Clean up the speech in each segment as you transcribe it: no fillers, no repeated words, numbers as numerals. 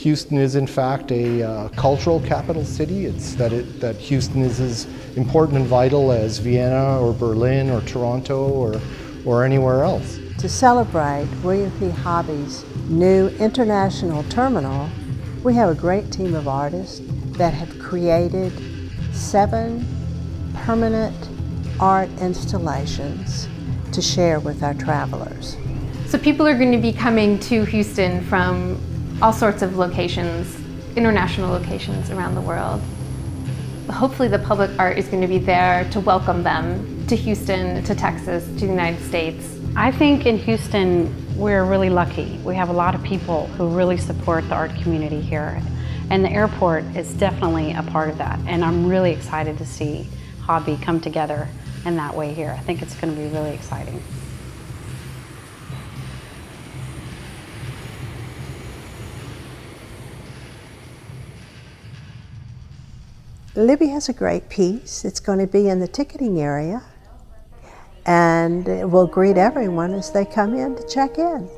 Houston is in fact a cultural capital city. It's that Houston is as important and vital as Vienna or Berlin or Toronto or anywhere else. To celebrate William P. Hobby's new international terminal, we have a great team of artists that have created 7 permanent art installations to share with our travelers. So people are going to be coming to Houston from all sorts of locations, international locations around the world. Hopefully the public art is going to be there to welcome them to Houston, to Texas, to the United States. I think in Houston we're really lucky. We have a lot of people who really support the art community here. And the airport is definitely a part of that. And I'm really excited to see Hobby come together in that way here. I think it's going to be really exciting. Libby has a great piece. It's going to be in the ticketing area, and it will greet everyone as they come in to check in.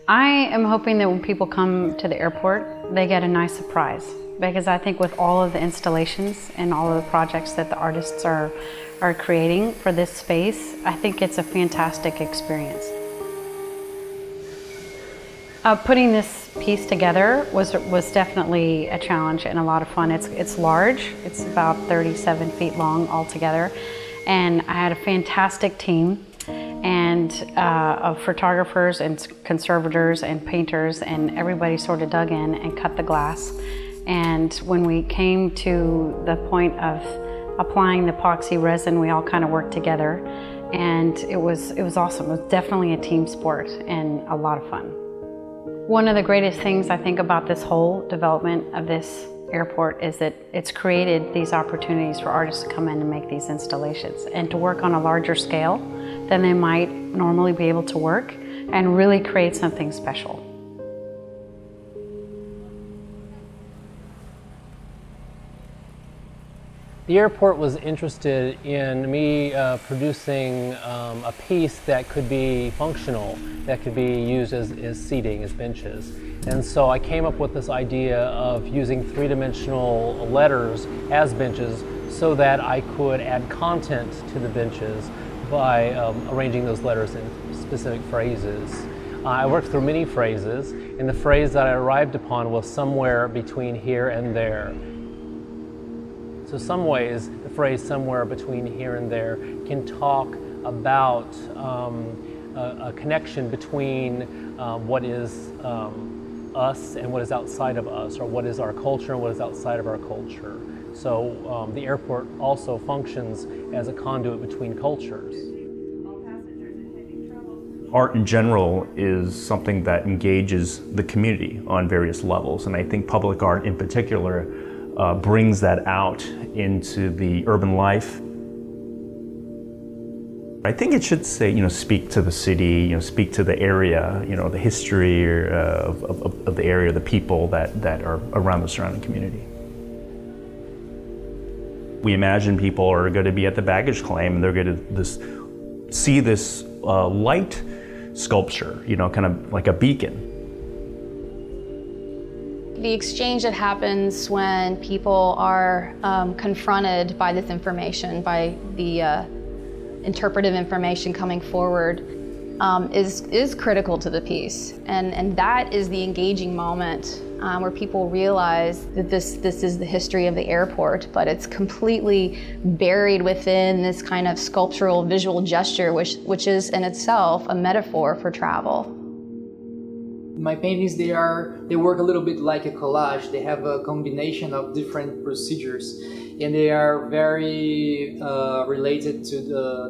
I am hoping that when people come to the airport, they get a nice surprise, because I think with all of the installations and all of the projects that the artists are creating for this space, I think it's a fantastic experience. Putting this piece together was definitely a challenge and a lot of fun. It's large. It's about 37 feet long altogether, and I had a fantastic team and of photographers and conservators and painters, and everybody sort of dug in and cut the glass. And when we came to the point of applying the epoxy resin, we all kind of worked together, and it was awesome. It was definitely a team sport and a lot of fun. One of the greatest things I think about this whole development of this airport is that it's created these opportunities for artists to come in and make these installations and to work on a larger scale than they might normally be able to work, and really create something special. The airport was interested in me producing a piece that could be functional, that could be used as seating, as benches. And so I came up with this idea of using 3-dimensional letters as benches so that I could add content to the benches by arranging those letters in specific phrases. I worked through many phrases, and the phrase that I arrived upon was somewhere between here and there. So some ways, the phrase somewhere between here and there can talk about a connection between what is us and what is outside of us, or what is our culture and what is outside of our culture. So the airport also functions as a conduit between cultures. Art in general is something that engages the community on various levels, and I think public art in particular brings that out into the urban life. I think it should say, speak to the city, speak to the area, the history of the area, the people that are around the surrounding community. We imagine people are going to be at the baggage claim and they're going to see this light sculpture, kind of like a beacon. The exchange that happens when people are confronted by this information, by the interpretive information coming forward, is critical to the piece. And that is the engaging moment where people realize that this is the history of the airport, but it's completely buried within this kind of sculptural visual gesture, which is in itself a metaphor for travel. My paintings, they work a little bit like a collage. They have a combination of different procedures, and they are very related to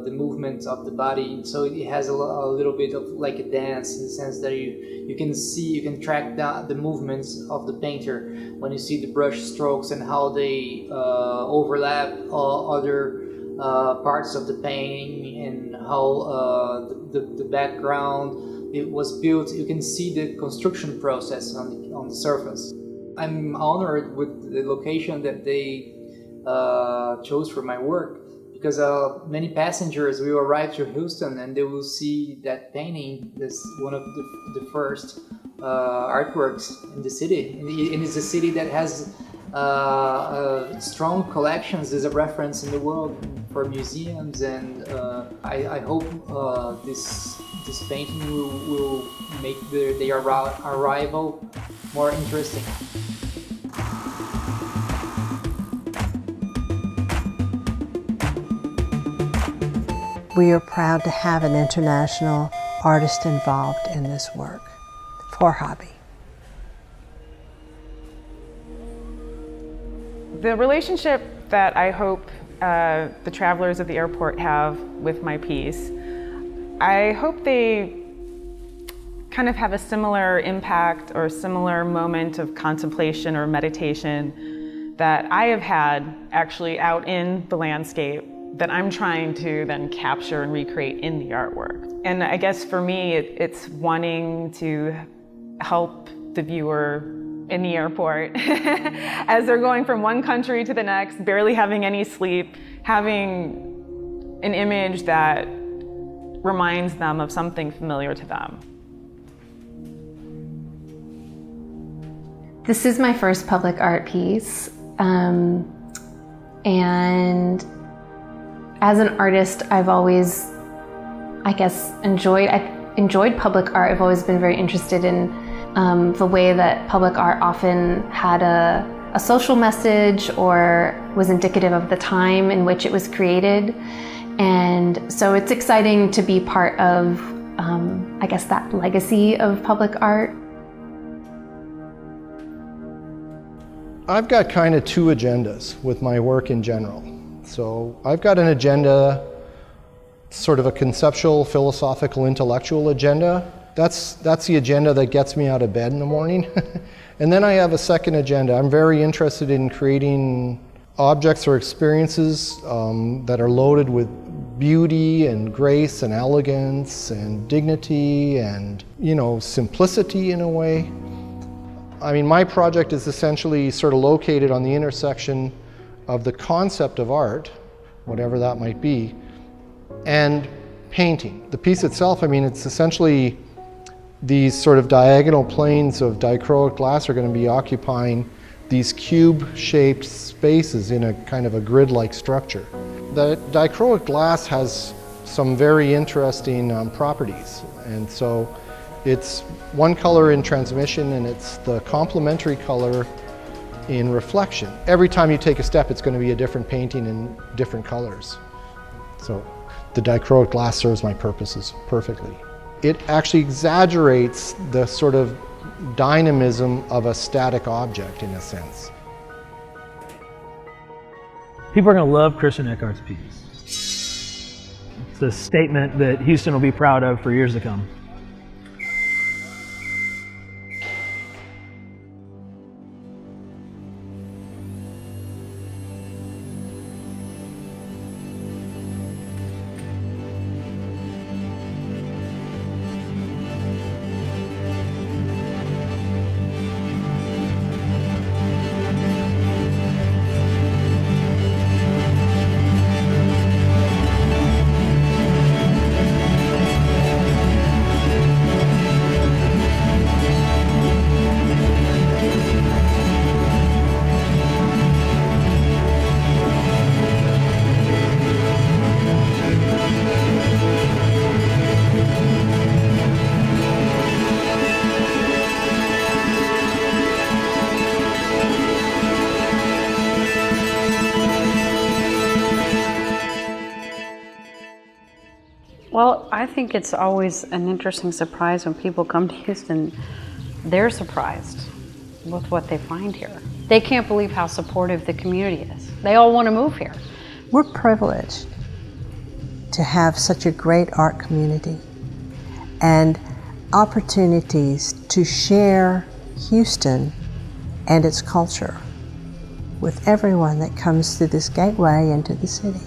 the movement of the body. So it has a little bit of like a dance, in the sense that you can track down the movements of the painter when you see the brush strokes and how they overlap other parts of the painting, and how the background it was built. You can see the construction process on the surface. I'm honored with the location that they chose for my work, because many passengers will arrive to Houston and they will see that painting as one of the first artworks in the city. And it's a city that has strong collections as a reference in the world for museums, and I hope this painting will make their arrival more interesting. We are proud to have an international artist involved in this work for hobby. The relationship that I hope the travelers at the airport have with my piece, I hope they kind of have a similar impact or similar moment of contemplation or meditation that I have had actually out in the landscape that I'm trying to then capture and recreate in the artwork. And I guess for me, it's wanting to help the viewer in the airport as they're going from one country to the next, barely having any sleep, having an image that reminds them of something familiar to them. This is my first public art piece, and as an artist, I've always, I guess, enjoyed public art. I've always been very interested in the way that public art often had a social message or was indicative of the time in which it was created. And so it's exciting to be part of, I guess, that legacy of public art. I've got kind of two agendas with my work in general. So I've got an agenda, sort of a conceptual, philosophical, intellectual agenda. That's the agenda that gets me out of bed in the morning. And then I have a second agenda. I'm very interested in creating objects or experiences that are loaded with beauty and grace and elegance and dignity and, simplicity in a way. I mean, my project is essentially sort of located on the intersection of the concept of art, whatever that might be, and painting. The piece itself, I mean, it's essentially these sort of diagonal planes of dichroic glass are going to be occupying these cube-shaped spaces in a kind of a grid-like structure. The dichroic glass has some very interesting properties, and so it's one color in transmission and it's the complementary color in reflection. Every time you take a step, it's going to be a different painting in different colors. So the dichroic glass serves my purposes perfectly. It actually exaggerates the sort of dynamism of a static object in a sense. People are going to love Christian Eckart's piece. It's a statement that Houston will be proud of for years to come. Well, I think it's always an interesting surprise when people come to Houston. They're surprised with what they find here. They can't believe how supportive the community is. They all want to move here. We're privileged to have such a great art community and opportunities to share Houston and its culture with everyone that comes through this gateway into the city.